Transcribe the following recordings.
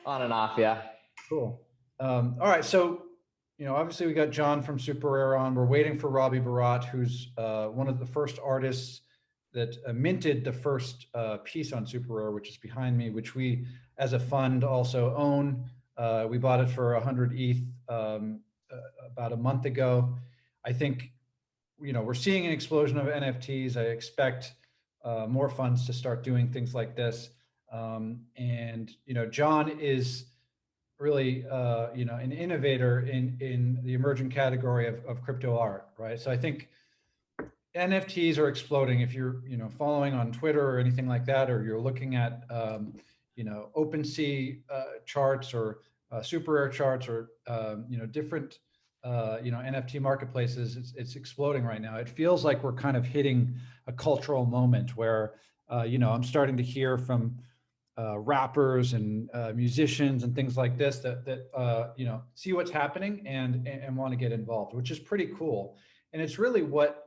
On and off, yeah. Cool. All right, so obviously we got John from SuperRare on. We're waiting for Robbie Barrat, who's one of the first artists that minted the first piece on SuperRare, which is behind me, which we, as a fund, also own. We bought it for 100 ETH about a month ago. I think we're seeing an explosion of NFTs. I expect more funds to start doing things like this. And John is really an innovator in the emerging category of crypto art, right? So I think NFTs are exploding. If you're following on Twitter or anything like that, or you're looking at OpenSea charts or SuperRare charts or different NFT marketplaces, it's exploding right now. It feels like we're kind of hitting a cultural moment where I'm starting to hear from rappers and musicians and things like this that see what's happening and want to get involved, which is pretty cool. And it's really what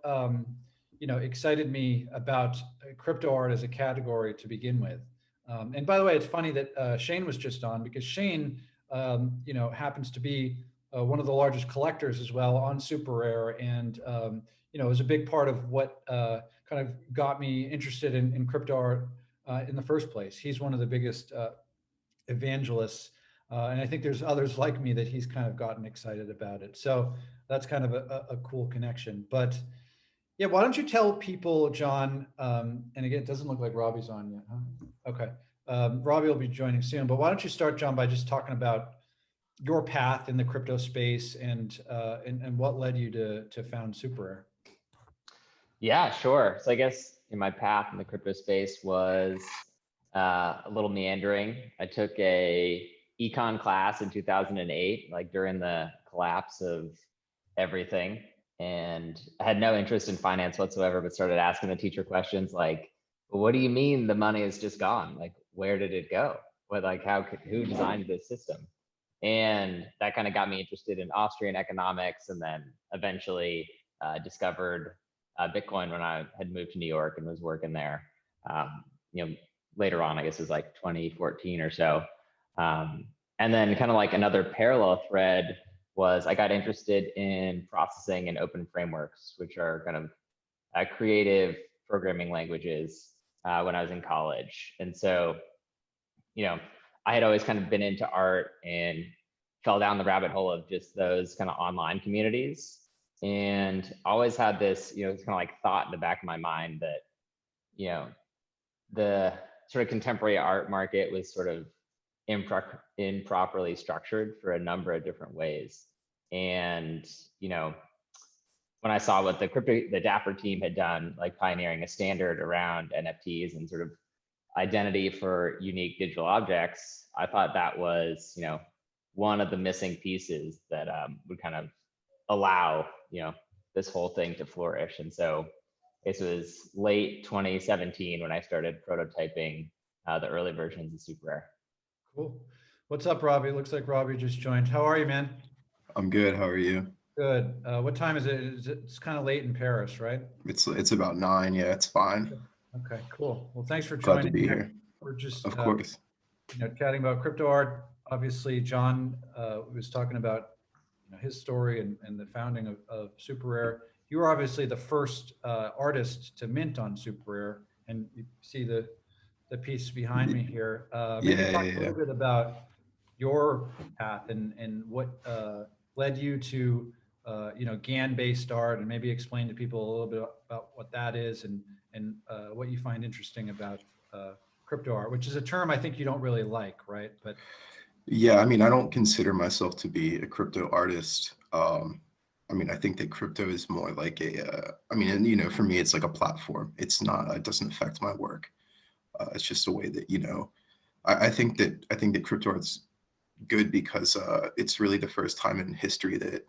excited me about crypto art as a category to begin with. And by the way, it's funny that Shane was just on, because Shane happens to be one of the largest collectors as well on SuperRare, and was a big part of what kind of got me interested in crypto art in the first place. He's one of the biggest evangelists, and I think there's others like me that he's kind of gotten excited about it. So that's kind of a cool connection. But yeah, why don't you tell people, John, and again, it doesn't look like Robbie's on yet, huh? Okay. Robbie will be joining soon, but why don't you start, John, by just talking about your path in the crypto space and what led you to found SuperRare? Yeah, sure. So I guess my path in the crypto space was a little meandering. I took a econ class in 2008, like during the collapse of everything. And I had no interest in finance whatsoever, but started asking the teacher questions like, what do you mean the money is just gone? Like, where did it go? Who designed this system? And that kind of got me interested in Austrian economics, and then eventually discovered Bitcoin when I had moved to New York and was working there. Later on, I guess it was like 2014 or so. And then kind of like another parallel thread was I got interested in processing and open frameworks, which are kind of creative programming languages when I was in college. And so, I had always kind of been into art and fell down the rabbit hole of just those kind of online communities, and always had this, kind of like thought in the back of my mind that, the sort of contemporary art market was sort of improperly structured for a number of different ways. And, when I saw what the Dapper team had done, like pioneering a standard around NFTs and sort of identity for unique digital objects, I thought that was, one of the missing pieces that would kind of allow, this whole thing to flourish. And so this was late 2017 when I started prototyping the early versions of SuperRare. Cool. What's up, Robbie? It looks like Robbie just joined. How are you, man? I'm good. How are you? Good. What time is it? It's kind of late in Paris, right? It's about 9. Yeah, it's fine. Okay, cool. Well, thanks for Glad joining. to be here. We're just, of course, chatting about crypto art. Obviously, John was talking about his story and the founding of SuperRare. You were obviously the first artist to mint on SuperRare, and you see the piece behind me here. Maybe talk a little bit about your path and what led you to GAN-based art, and maybe explain to people a little bit about what that is and what you find interesting about crypto art, which is a term I think you don't really like, right? But yeah, I mean, I don't consider myself to be a crypto artist. I mean, I think that crypto is more like for me, it's like a platform. It's not, it doesn't affect my work. It's just a way that, I think that crypto art's good because it's really the first time in history that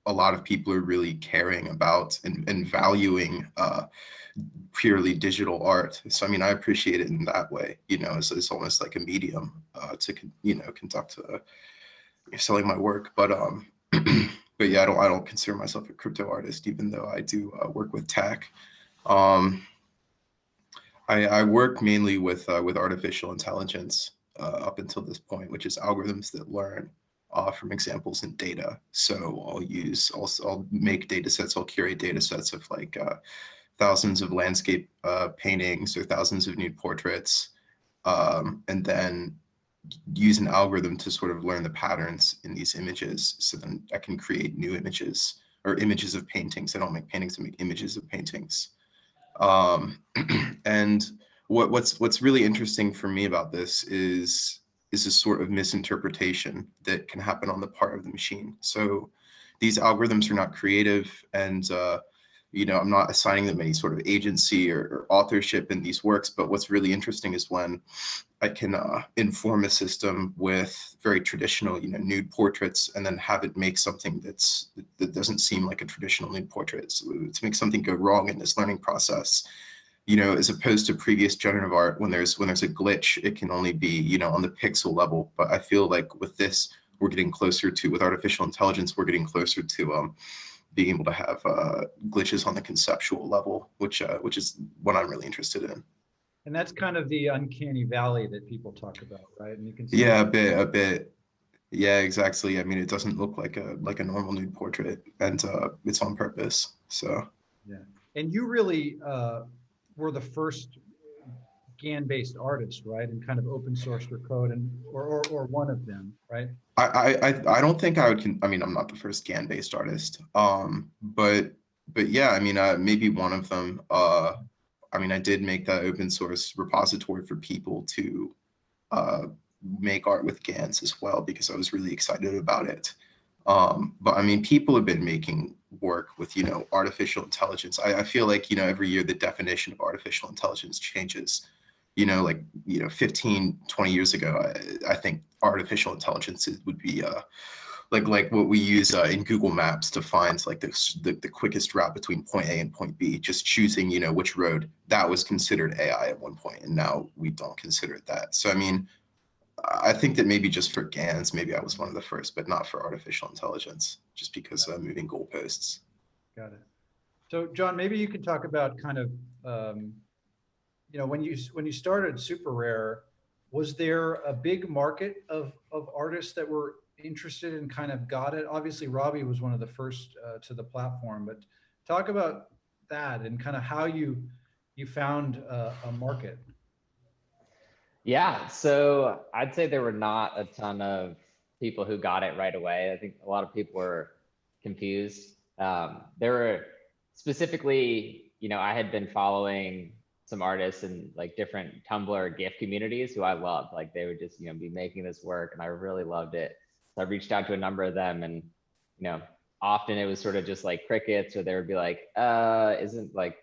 a lot of people are really caring about and valuing purely digital art. So, I mean, I appreciate it in that way, it's almost like a medium to, conduct selling my work. But but yeah, I don't consider myself a crypto artist, even though I do work with tech. I work mainly with artificial intelligence. up until this point, which is algorithms that learn from examples in data. So I'll make data sets, I'll curate data sets of like thousands of landscape paintings or thousands of nude portraits, and then use an algorithm to sort of learn the patterns in these images. So then I can create new images or images of paintings. I don't make paintings, I make images of paintings. And what's really interesting for me about this is this sort of misinterpretation that can happen on the part of the machine. So these algorithms are not creative, and I'm not assigning them any sort of agency or authorship in these works. But what's really interesting is when I can inform a system with very traditional, nude portraits, and then have it make something that doesn't seem like a traditional nude portrait. So to make something go wrong in this learning process, as opposed to previous generative art, when there's a glitch, it can only be, on the pixel level. But I feel like with this, with artificial intelligence, we're getting closer to being able to have glitches on the conceptual level, which is what I'm really interested in. And that's kind of the uncanny valley that people talk about, right? And you can see yeah, a bit. Yeah, exactly. I mean, it doesn't look like a normal nude portrait, and it's on purpose. So yeah, and you really were the first GAN-based artist, right? And kind of open sourced your code, and or one of them, right? I don't think I would. I mean, I'm not the first GAN-based artist. But yeah, I mean, maybe one of them. I mean, I did make that open source repository for people to make art with GANs as well, because I was really excited about it. But I mean, people have been making work with, artificial intelligence. I feel like, every year the definition of artificial intelligence changes. 15, 20 years ago, I think artificial intelligence would be like what we use in Google Maps to find like the quickest route between point A and point B, just choosing, which road. That was considered AI at one point, and now we don't consider it that. So, I mean, I think that maybe just for GANs, maybe I was one of the first, but not for artificial intelligence, just because moving goalposts. Got it. So, John, maybe you could talk about kind of, when you started SuperRare, was there a big market of artists that were interested and kind of got it? Obviously, Robbie was one of the first to the platform, but talk about that and kind of how you found a market. Yeah, so I'd say there were not a ton of people who got it right away. I think a lot of people were confused. There were specifically, I had been following some artists in like different Tumblr GIF communities who I loved. Like they would just, be making this work, and I really loved it. So I reached out to a number of them, and, often it was sort of just like crickets, or they would be like, isn't like,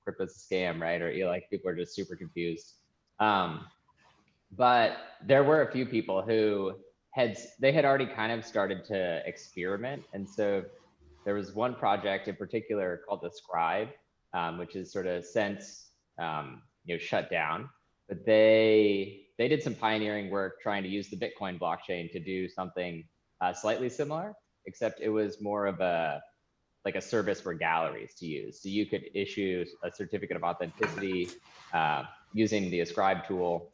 crypto's a scam, right? Or like people are just super confused. But there were a few people who had already kind of started to experiment. And so there was one project in particular called the Scribe, which is sort of since shut down. But they did some pioneering work trying to use the Bitcoin blockchain to do something slightly similar, except it was more of a service for galleries to use. So you could issue a certificate of authenticity using the Ascribe tool.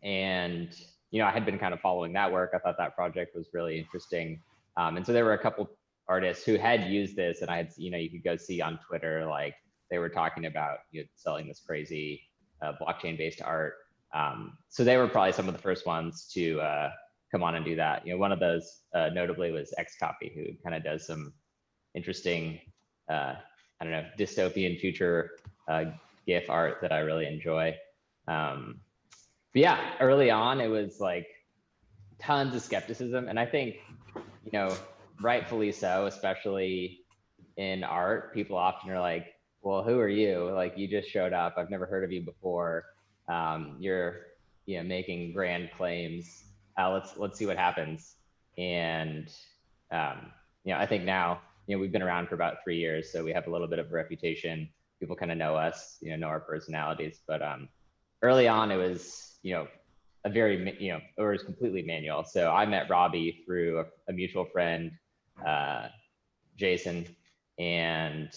And, I had been kind of following that work. I thought that project was really interesting. And so there were a couple artists who had used this, and I had, you could go see on Twitter, like they were talking about selling this crazy blockchain-based art. So they were probably some of the first ones to come on and do that. One of those notably was Xcopy, who kind of does some interesting, dystopian future GIF art that I really enjoy. But yeah, early on, it was like tons of skepticism. And I think, rightfully so, especially in art, people often are like, well, who are you? Like, you just showed up. I've never heard of you before. You're, making grand claims. Let's see what happens. And, I think now, we've been around for about 3 years, so we have a little bit of a reputation. People kind of know us, know our personalities. But early on, it was, a very, it was completely manual. So I met Robbie through a mutual friend, Jason, and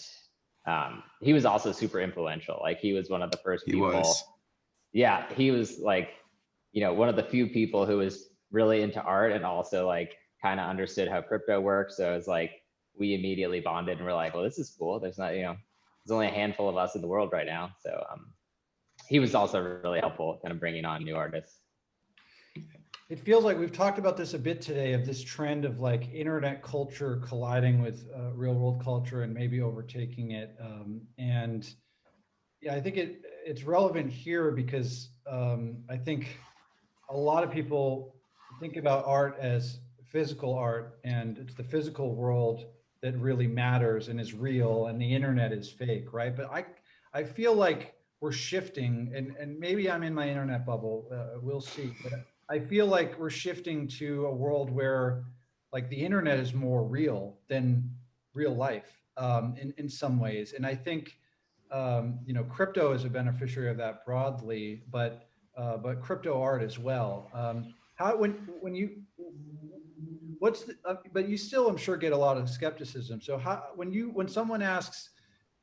he was also super influential. Like he was one of the first people. He was. Yeah, he was like one of the few people who was really into art and also like kind of understood how crypto works. So it's like we immediately bonded and we're like, well, this is cool. There's not, there's only a handful of us in the world right now. So he was also really helpful kind of bringing on new artists. It feels like we've talked about this a bit today, of this trend of like internet culture colliding with real world culture and maybe overtaking it. And yeah, I think it's relevant here because I think a lot of people think about art as physical art, and it's the physical world that really matters and is real, and the internet is fake, right? But I feel like we're shifting, and maybe I'm in my internet bubble. We'll see. But I feel like we're shifting to a world where like the internet is more real than real life in some ways. And I think crypto is a beneficiary of that broadly, but crypto art as well. How when you what's the, but you still, I'm sure, get a lot of skepticism. So how when someone asks,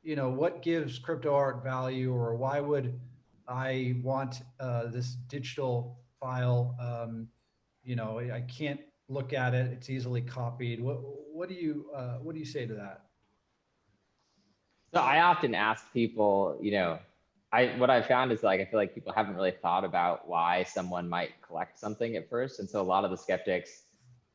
what gives crypto art value, or why would I want this digital file? I can't look at it; it's easily copied. What do you say to that? So I often ask people, what I've found is like I feel like people haven't really thought about why someone might collect something at first, and so a lot of the skeptics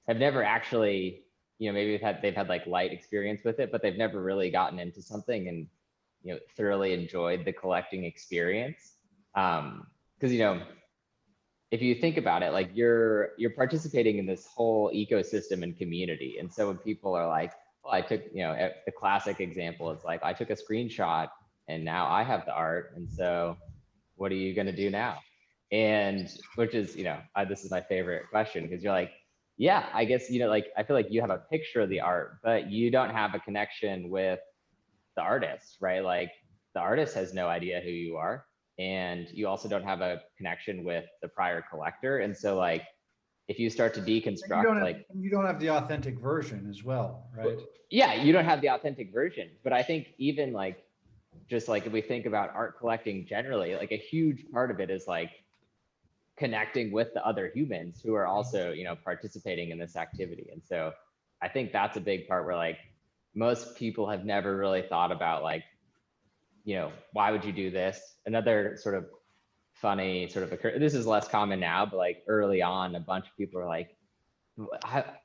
have never actually, maybe they've had like light experience with it, but they've never really gotten into something and thoroughly enjoyed the collecting experience. Because if you think about it, like you're participating in this whole ecosystem and community, and so when people are like, well, I took, the classic example is like, I took a screenshot and now I have the art. And so what are you going to do now? And which is, this is my favorite question, because you're like, yeah, I guess, like, I feel like you have a picture of the art, but you don't have a connection with the artist, right? Like the artist has no idea who you are. And you also don't have a connection with the prior collector. And so like, if you start to deconstruct, you don't have the authentic version as well, right? Yeah, you don't have the authentic version. But I think even like, just like if we think about art collecting generally, like a huge part of it is like connecting with the other humans who are also, participating in this activity. And so I think that's a big part where like most people have never really thought about like, why would you do this? Another sort of funny sort of this is less common now, but like early on, a bunch of people are like,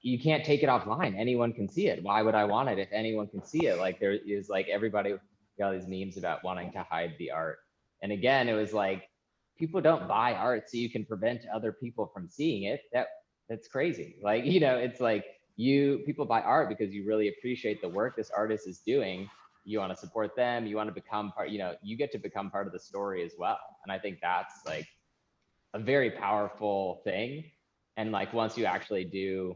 you can't take it offline. Anyone can see it. Why would I want it if anyone can see it? Like there is like everybody got these memes about wanting to hide the art. And again, it was like, people don't buy art so you can prevent other people from seeing it. That's crazy. Like, it's like people buy art because you really appreciate the work this artist is doing. You want to support them. You want to become part, you get to become part of the story as well. And I think that's like a very powerful thing. And like, once you actually do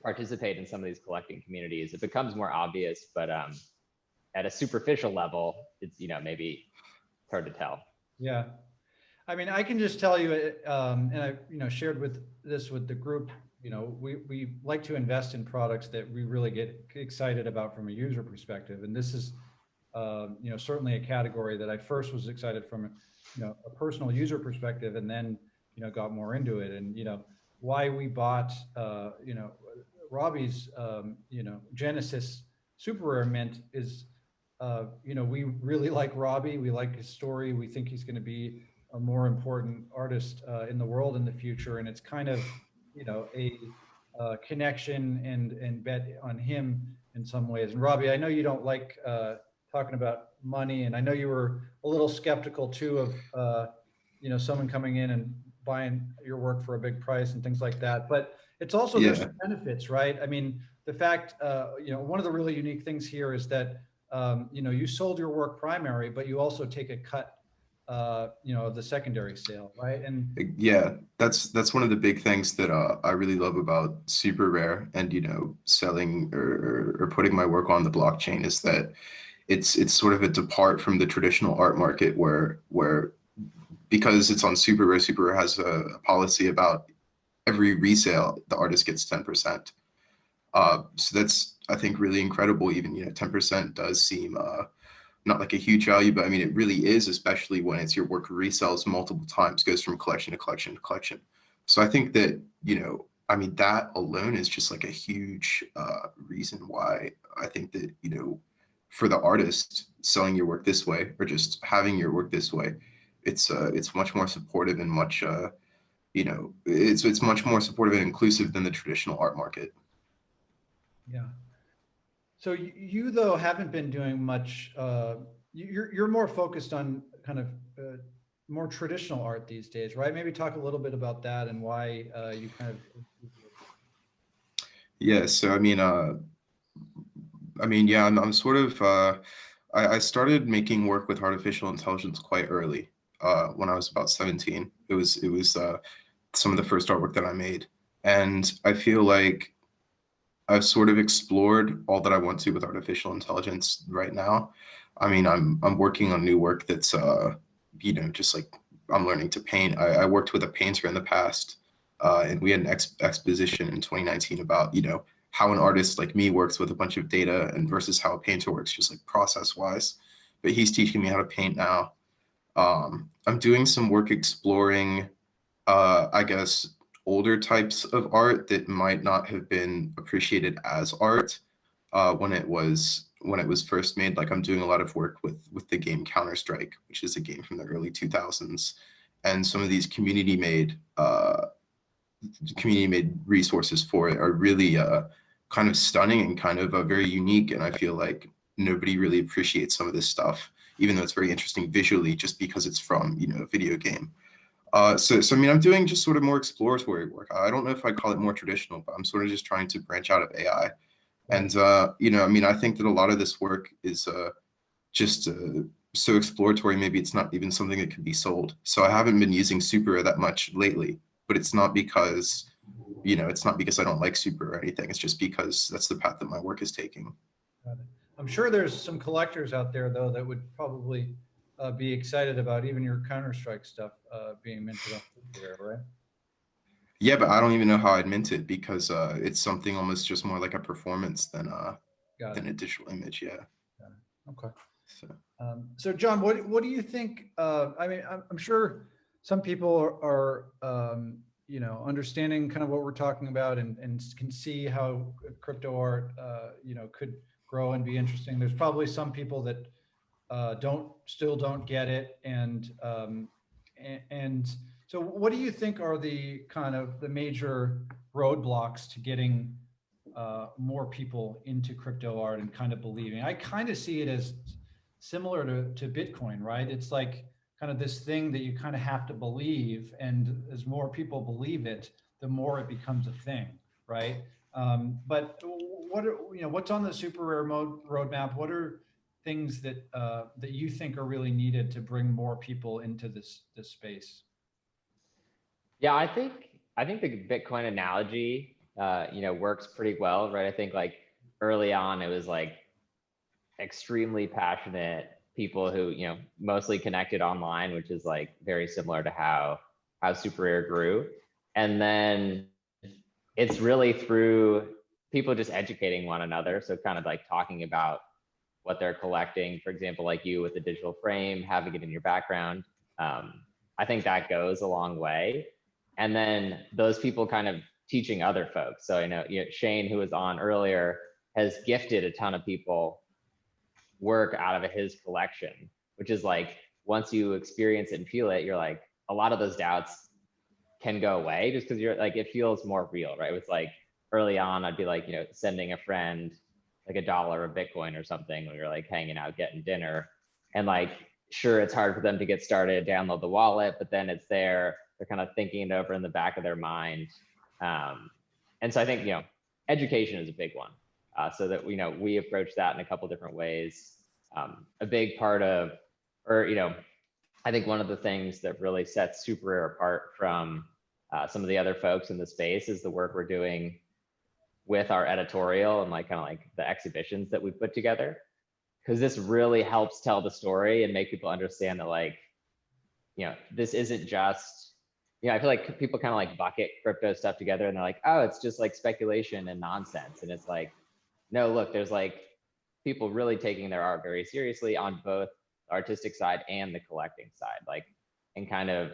participate in some of these collecting communities, it becomes more obvious, but at a superficial level, it's, maybe it's hard to tell. Yeah. I mean, I can just tell you, and I, shared with the group, we like to invest in products that we really get excited about from a user perspective. And this is, certainly a category that I first was excited from, a personal user perspective, and then, got more into it. And, why we bought, Robbie's, Genesis SuperRare mint is, we really like Robbie. We like his story. We think he's going to be a more important artist in the world in the future. And it's kind of, a connection and bet on him in some ways. And Robbie, I know you don't like talking about money, and I know you were a little skeptical too of, someone coming in and buying your work for a big price and things like that. But it's also, there's some benefits, right? I mean, the fact, one of the really unique things here is that, you sold your work primary, but you also take a cut, of the secondary sale, right? And yeah, that's one of the big things that I really love about SuperRare and selling or putting my work on the blockchain, is that it's sort of a depart from the traditional art market where because it's on SuperRare has a policy about every resale the artist gets 10%. So that's, I think, really incredible. Even 10% does seem not like a huge value, but I mean, it really is, especially when it's your work resells multiple times, goes from collection to collection to collection. So I think that, I mean, that alone is just like a huge reason why I think that, for the artist selling your work this way, or just having your work this way, it's much more supportive and much, it's much more supportive and inclusive than the traditional art market. Yeah. So you though haven't been doing much. You're more focused on kind of more traditional art these days, right? Maybe talk a little bit about that and why you kind of. Yeah. So yeah, I'm sort of. I started making work with artificial intelligence quite early. When I was about 17, it was some of the first artwork that I made, and I feel like I've sort of explored all that I want to with artificial intelligence right now. I mean, I'm working on new work that's just like I'm learning to paint. I worked with a painter in the past, and we had an exposition in 2019 about how an artist like me works with a bunch of data and versus how a painter works, just like process wise. But he's teaching me how to paint now. I'm doing some work exploring, I guess, older types of art that might not have been appreciated as art when it was first made. Like I'm doing a lot of work with the game Counter-Strike, which is a game from the early 2000s, and some of these community made resources for it are really kind of stunning and kind of very unique. And I feel like nobody really appreciates some of this stuff, even though it's very interesting visually, just because it's from a video game. So I mean, I'm doing just sort of more exploratory work. I don't know if I call it more traditional, but I'm sort of just trying to branch out of AI. And I mean, I think that a lot of this work is just so exploratory. Maybe it's not even something that can be sold. So I haven't been using SuperRare that much lately, but it's not because I don't like Super or anything. It's just because that's the path that my work is taking. I'm sure there's some collectors out there though that would probably be excited about even your Counter-Strike stuff being minted on SuperRare, right? Yeah, but I don't even know how I'd mint it because it's something almost just more like a performance than a digital image. Yeah. Okay. So John, what do you think? I mean, I'm sure some people are understanding kind of what we're talking about and can see how crypto art could grow and be interesting. There's probably some people that still don't get it, and so what do you think are the kind of the major roadblocks to getting more people into crypto art and kind of believing? I kind of see it as similar to Bitcoin, right? It's like kind of this thing that you kind of have to believe, and as more people believe it, the more it becomes a thing, right? But what's on the SuperRare roadmap? What are things that that you think are really needed to bring more people into this space? Yeah, I think the Bitcoin analogy, works pretty well, right? I think like early on, it was like extremely passionate people who, mostly connected online, which is like very similar to how SuperRare grew. And then it's really through people just educating one another. So kind of like talking about what they're collecting, for example, like you with the digital frame, having it in your background. I think that goes a long way. And then those people kind of teaching other folks. So I know, Shane, who was on earlier, has gifted a ton of people work out of his collection, which is like, once you experience it and feel it, you're like, a lot of those doubts can go away just because you're like, it feels more real, right? It's like early on, I'd be like, sending a friend like $1 of Bitcoin or something when you're like hanging out, getting dinner. And like, sure, it's hard for them to get started, download the wallet, but then it's there. They're kind of thinking it over in the back of their mind. And so I think, education is a big one. So that, we approach that in a couple different ways. A big part of, I think one of the things that really sets SuperRare apart from some of the other folks in the space is the work we're doing with our editorial and like kind of like the exhibitions that we put together. Because this really helps tell the story and make people understand that like, this isn't just, I feel like people kind of like bucket crypto stuff together and they're like, oh, it's just like speculation and nonsense. And it's like, no, look, there's like people really taking their art very seriously on both the artistic side and the collecting side, like, and kind of,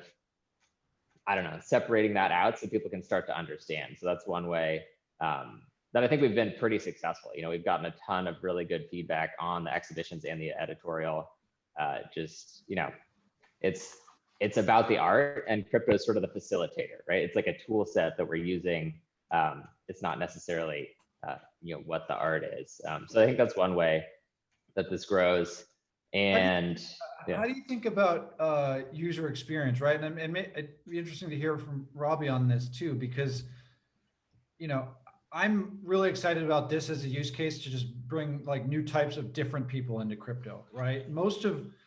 I don't know, separating that out so people can start to understand. So that's one way that I think we've been pretty successful. You know, we've gotten a ton of really good feedback on the exhibitions and the editorial. Just, you know, it's about the art, and crypto is sort of the facilitator, right? It's like a tool set that we're using. It's not necessarily, you know, what the art is. So I think that's one way that this grows. And how do you think about user experience, right? And it'd be interesting to hear from Robbie on this too, because, you know, I'm really excited about this as a use case to just bring like new types of different people into crypto, right?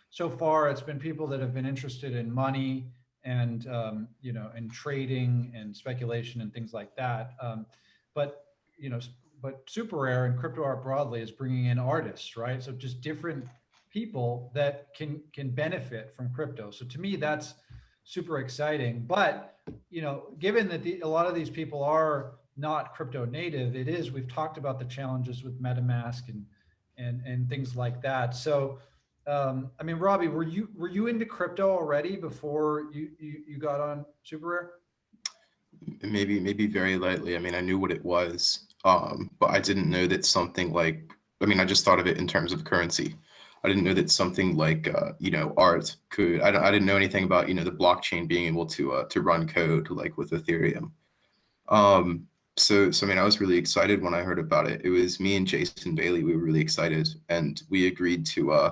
So far, it's been people that have been interested in money and, you know, and trading and speculation and things like that. But, you know, but SuperRare and Cryptoart broadly is bringing in artists, right? So just different people that can benefit from crypto. So to me, that's super exciting. But, you know, given that a lot of these people are not crypto native, we've talked about the challenges with MetaMask and things like that. So, I mean, Robbie, were you into crypto already before you got on SuperRare? Maybe very lightly. I mean, I knew what it was, but I didn't know that something like, I mean, I just thought of it in terms of currency. I didn't know that something like, you know, art could, I didn't know anything about, you know, the blockchain being able to run code like with Ethereum. So I mean, I was really excited when I heard about it. It was me and Jason Bailey. We were really excited, and we agreed to,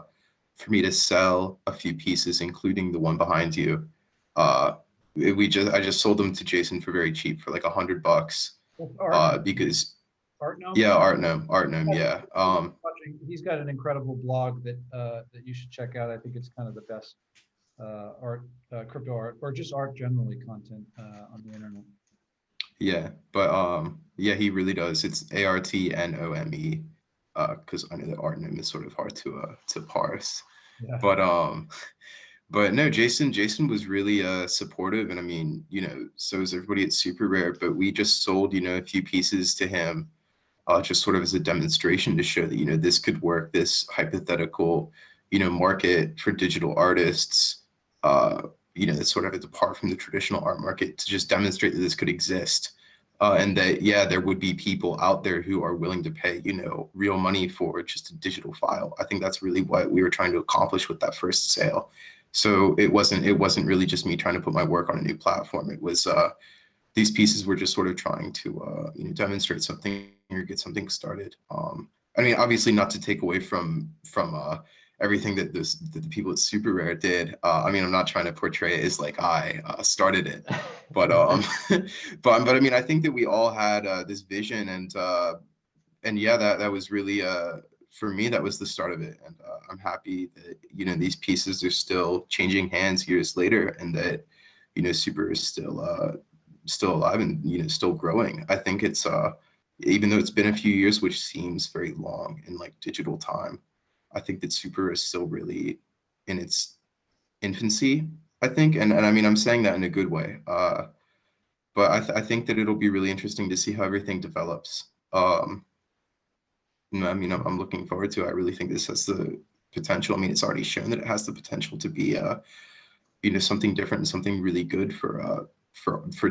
for me to sell a few pieces, including the one behind you. I just sold them to Jason for very cheap, for like $100, because Art Gnome? Yeah, Art Gnome, yeah. He's got an incredible blog that you should check out. I think it's kind of the best art, crypto art, or just art generally content on the internet. Yeah, but yeah, he really does. It's ARTNOME, because I know that Art Gnome is sort of hard to parse. Yeah. But no, Jason was really supportive, and I mean, you know, so is everybody at SuperRare. But we just sold, you know, a few pieces to him, just sort of as a demonstration to show that, you know, this could work, this hypothetical, you know, market for digital artists, you know, that's sort of apart from the traditional art market, to just demonstrate that this could exist. And that, yeah, there would be people out there who are willing to pay, you know, real money for just a digital file. I think that's really what we were trying to accomplish with that first sale. So it wasn't really just me trying to put my work on a new platform. It was, these pieces were just sort of trying to, you know, demonstrate something or get something started. I mean, obviously not to take away from everything that the people at SuperRare did. I mean, I'm not trying to portray it as like I started it, but but I mean, I think that we all had this vision, and yeah, that was really for me, that was the start of it. And I'm happy that, you know, these pieces are still changing hands years later, and that, you know, Super is still alive and, you know, still growing. I think it's even though it's been a few years, which seems very long in like digital time, I think that Super is still really in its infancy, I think. And I mean, I'm saying that in a good way. But I think that it'll be really interesting to see how everything develops. I mean, I'm looking forward to it. I really think this has the potential. I mean, it's already shown that it has the potential to be, you know, something different and something really good for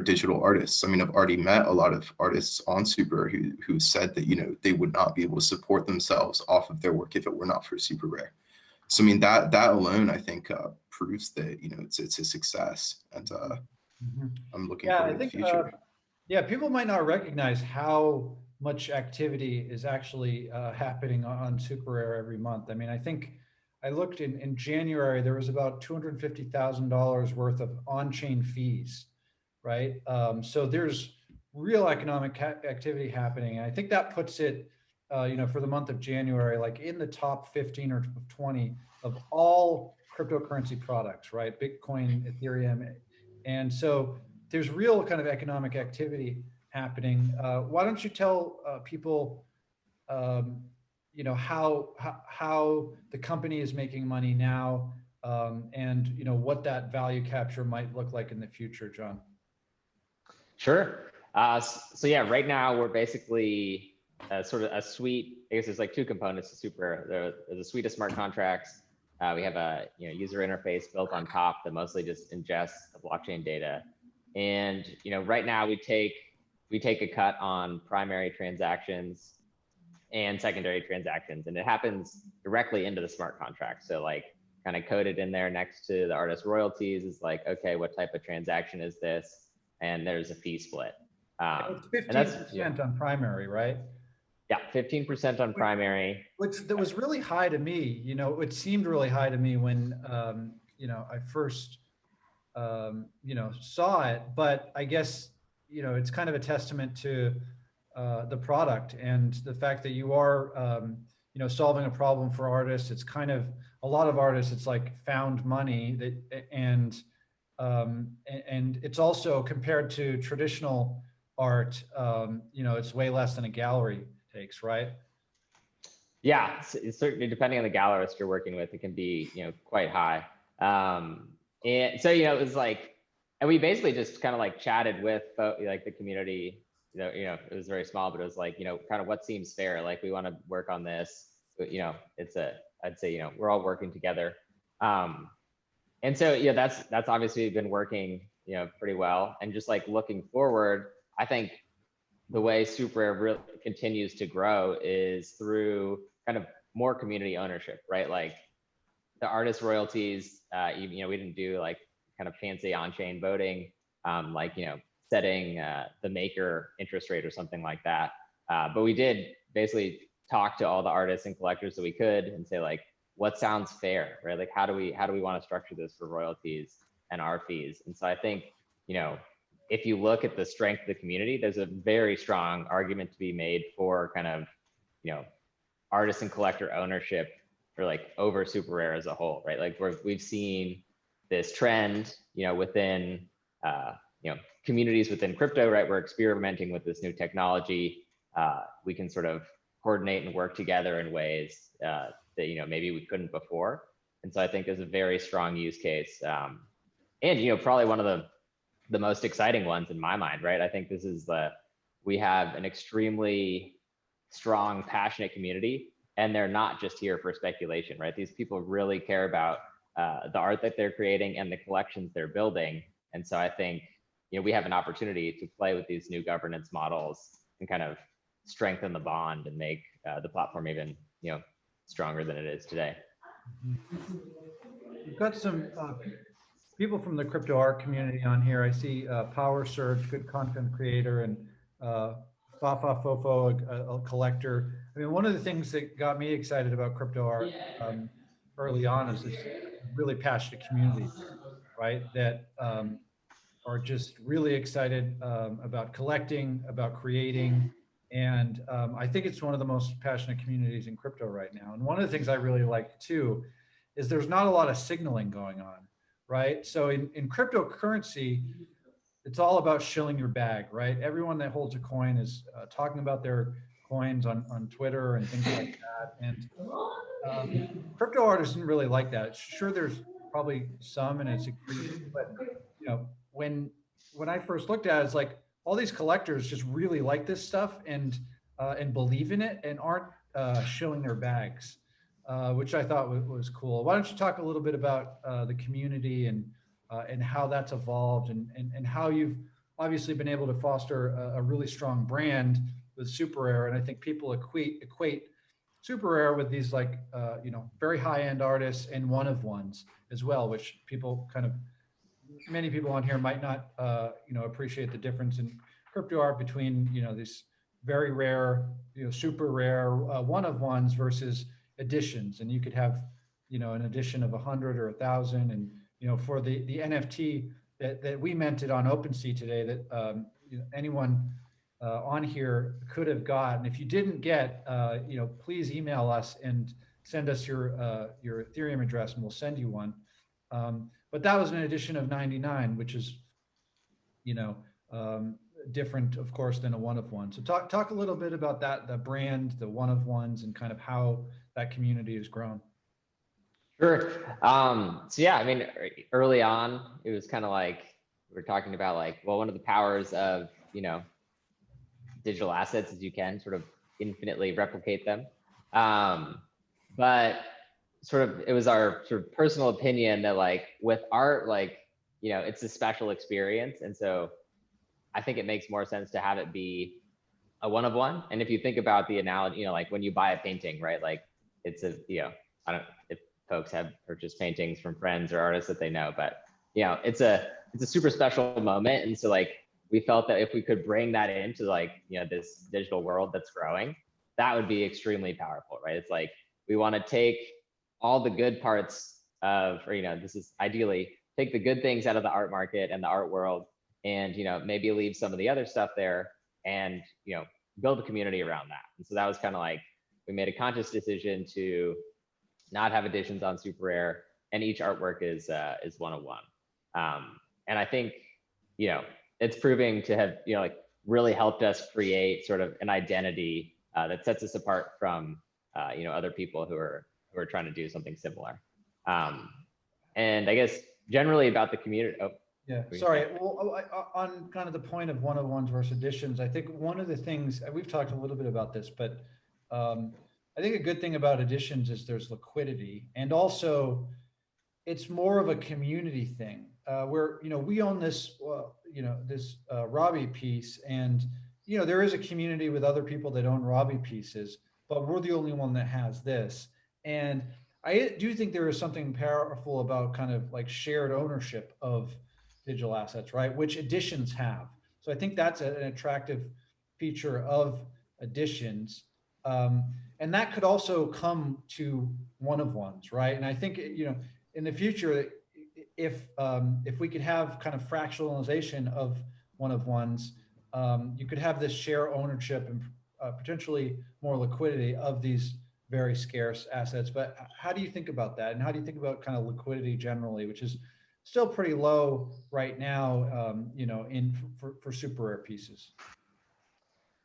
digital artists. I mean, I've already met a lot of artists on Super who said that, you know, they would not be able to support themselves off of their work if it were not for SuperRare. So I mean, that alone, I think, proves that, you know, it's a success, and I'm looking forward to the future. Yeah, people might not recognize how much activity is actually happening on SuperRare every month. I mean, I think I looked in January, there was about $250,000 worth of on-chain fees, right? So there's real economic activity happening. And I think that puts it, you know, for the month of January, like in the top 15 or 20 of all cryptocurrency products, right? Bitcoin, Ethereum. And so there's real kind of economic activity happening. Why don't you tell people, you know, how the company is making money now, and, you know, what that value capture might look like in the future, John? Sure. So yeah, right now we're basically sort of a suite. I guess there's like two components to SuperRare. There's a suite of smart contracts. We have a user interface built on top that mostly just ingests the blockchain data. And right now we take a cut on primary transactions and secondary transactions, and it happens directly into the smart contract. So like kind of coded in there next to the artist royalties is like, okay, what type of transaction is this? And there's a fee split. It's 15% on primary, right? Yeah, 15% on primary. Which that was really high to me. It seemed really high to me when I first saw it. But I guess it's kind of a testament to the product and the fact that you are solving a problem for artists. It's kind of a lot of artists. It's like found money and it's also compared to traditional art. It's way less than a gallery takes, right? Yeah, it's certainly depending on the gallerist you're working with, it can be quite high. And so it was like, and we basically just kind of like chatted with like the community. It was very small, but it was like kind of what seems fair. Like we want to work on this. But, I'd say we're all working together. And so that's obviously been working pretty well. And just like looking forward, I think the way SuperRare really continues to grow is through kind of more community ownership, right? Like the artist royalties, we didn't do like kind of fancy on-chain voting, like setting the maker interest rate or something like that. But we did basically talk to all the artists and collectors that we could and say like, what sounds fair, right? Like how do we want to structure this for royalties and our fees? And so I think if you look at the strength of the community, there's a very strong argument to be made for kind of artist and collector ownership or like over SuperRare as a whole, right? Like we've seen this trend within communities within crypto, right? We're experimenting with this new technology. We can sort of coordinate and work together in ways that maybe we couldn't before. And so I think there's a very strong use case, and probably one of the most exciting ones in my mind, right? I think this is we have an extremely strong, passionate community, and they're not just here for speculation, right? These people really care about the art that they're creating and the collections they're building. And so I think we have an opportunity to play with these new governance models and kind of strengthen the bond and make the platform even stronger than it is today. We've got some people from the crypto art community on here. I see Power Surge, good content creator, and Fafa Fofo, a collector. I mean, one of the things that got me excited about crypto art early on is this really passionate community, right? That are just really excited about collecting, about creating. And I think it's one of the most passionate communities in crypto right now. And one of the things I really like too is there's not a lot of signaling going on, right? So in cryptocurrency, it's all about shilling your bag, right? Everyone that holds a coin is talking about their coins on Twitter and things like that. And crypto art isn't really like that. Sure, there's probably some, and it's increasing, but when I first looked at it, it's like all these collectors just really like this stuff and believe in it and aren't shilling their bags, which I thought was cool. Why don't you talk a little bit about the community and how that's evolved and how you've obviously been able to foster a really strong brand with SuperRare. And I think people equate SuperRare with these like, very high-end artists and one-of-ones as well, which many people on here might not, appreciate the difference in crypto art between, these very rare, super rare one-of-ones versus editions. And you could have, an edition of 100 or 1,000. And, for the NFT that we minted on OpenSea today that, anyone on here could have got. And if you didn't get, please email us and send us your Ethereum address and we'll send you one. But that was an edition of 99, which is, different, of course, than a one-of-one. So talk a little bit about that, the brand, the one-of-ones, and kind of how that community has grown. Sure. So yeah, I mean, early on, it was kind of like we were talking about like, well, one of the powers of digital assets is you can sort of infinitely replicate them. But sort of, it was our sort of personal opinion that like with art, like, you know, it's a special experience. And so I think it makes more sense to have it be a one of one. And if you think about the analogy, you know, like when you buy a painting, right? Like it's a, you know, I don't know if folks have purchased paintings from friends or artists that they know, but you know, it's a super special moment. And so like, we felt that if we could bring that into like, you know, this digital world that's growing, that would be extremely powerful, right? It's like, we want to take all the good parts of, or, you know, this is ideally take the good things out of the art market and the art world, and, you know, maybe leave some of the other stuff there, and, you know, build a community around that. And so that was kind of like, we made a conscious decision to not have editions on SuperRare, and each artwork is one of one. And I think, you know, it's proving to have, you know, like really helped us create sort of an identity that sets us apart from, you know, other people who are trying to do something similar. And I guess generally about the community. Oh, yeah, sorry. Well, on kind of the point of one-of-ones versus editions, I think one of the things, we've talked a little bit about this, but I think a good thing about editions is there's liquidity, and also it's more of a community thing where, you know, we own this, you know, this Robbie piece, and, you know, there is a community with other people that own Robbie pieces, but we're the only one that has this. And I do think there is something powerful about kind of like shared ownership of digital assets, right? Which editions have. So I think that's an attractive feature of editions. And that could also come to one of ones, right? And I think, you know, in the future, if we could have kind of fractionalization of one of ones, you could have this share ownership and potentially more liquidity of these very scarce assets. But how do you think about that? And how do you think about kind of liquidity generally, which is still pretty low right now, you know, for super rare pieces?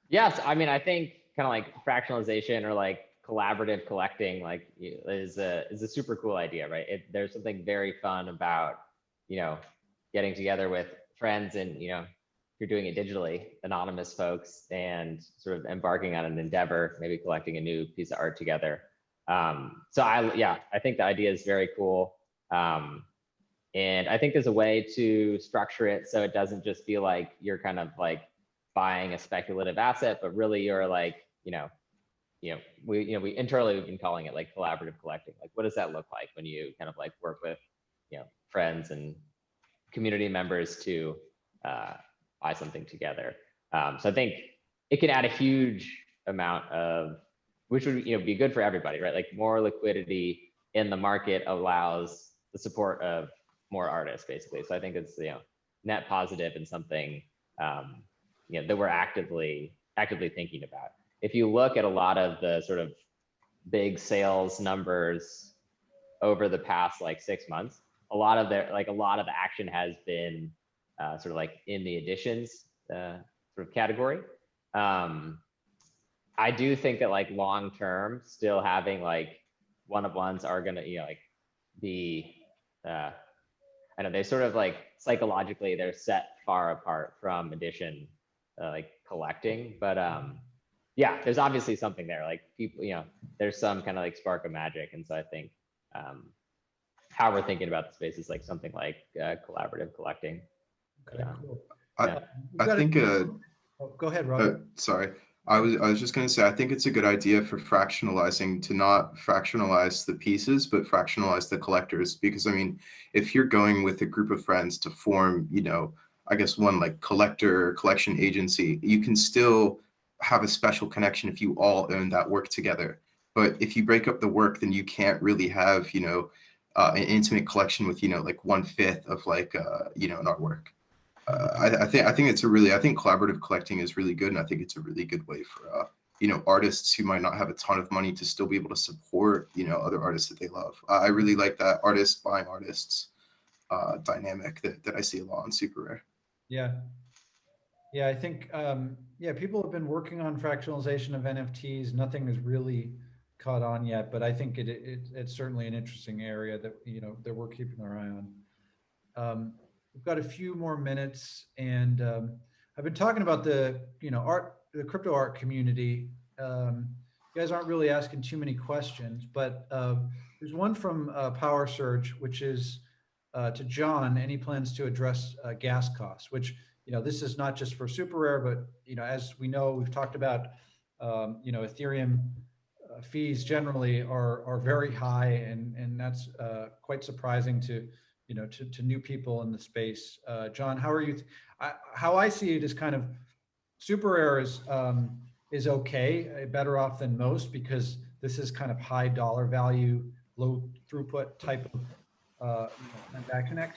Yes, I mean, I think kind of like fractionalization or like collaborative collecting, like, is a super cool idea, right? There's something very fun about, you know, getting together with friends and, you know, if you're doing it digitally, anonymous folks, and sort of embarking on an endeavor, maybe collecting a new piece of art together. So I think the idea is very cool. And I think there's a way to structure it so it doesn't just feel like you're kind of like buying a speculative asset, but really you're like, we internally we've been calling it like collaborative collecting. Like, what does that look like when you kind of like work with, you know, friends and community members to buy something together? So I think it can add a huge amount of, which would, you know, be good for everybody, right? Like more liquidity in the market allows the support of more artists, basically. So I think it's, you know, net positive and something, you know, that we're actively thinking about. If you look at a lot of the sort of big sales numbers over the past like 6 months, a lot of the action has been sort of like in the editions sort of category. I do think that like long term, still having like one of ones are gonna, you know, like be I know they sort of like psychologically they're set far apart from edition like collecting, but yeah, there's obviously something there. Like people, you know, there's some kind of like spark of magic, and so I think how we're thinking about the space is like something like collaborative collecting. Okay, cool. I think. Go ahead, Rob. Sorry, I was just going to say, I think it's a good idea for fractionalizing to not fractionalize the pieces, but fractionalize the collectors. Because I mean, if you're going with a group of friends to form, you know, I guess one like collection agency, you can still have a special connection if you all own that work together. But if you break up the work, then you can't really have, you know, an intimate collection with, you know, like 1/5 of like, you know, an artwork. I think it's I think collaborative collecting is really good, and I think it's a really good way for you know, artists who might not have a ton of money to still be able to support, you know, other artists that they love. I really like that artist buying artists dynamic that I see a lot on SuperRare. Yeah, I think yeah, people have been working on fractionalization of NFTs. Nothing has really caught on yet, but I think it's certainly an interesting area that, you know, that we're keeping our eye on. We've got a few more minutes, and I've been talking about the, you know, the crypto art community you guys aren't really asking too many questions, but there's one from Power Surge, which is to John. Any plans to address gas costs? Which, this is not just for SuperRare, but as we know, we've talked about, Ethereum fees generally are very high, and that's quite surprising to to new people in the space. John, how are you? How I see it is kind of SuperRare is okay, better off than most, because this is kind of high dollar value, low throughput type of transaction activity.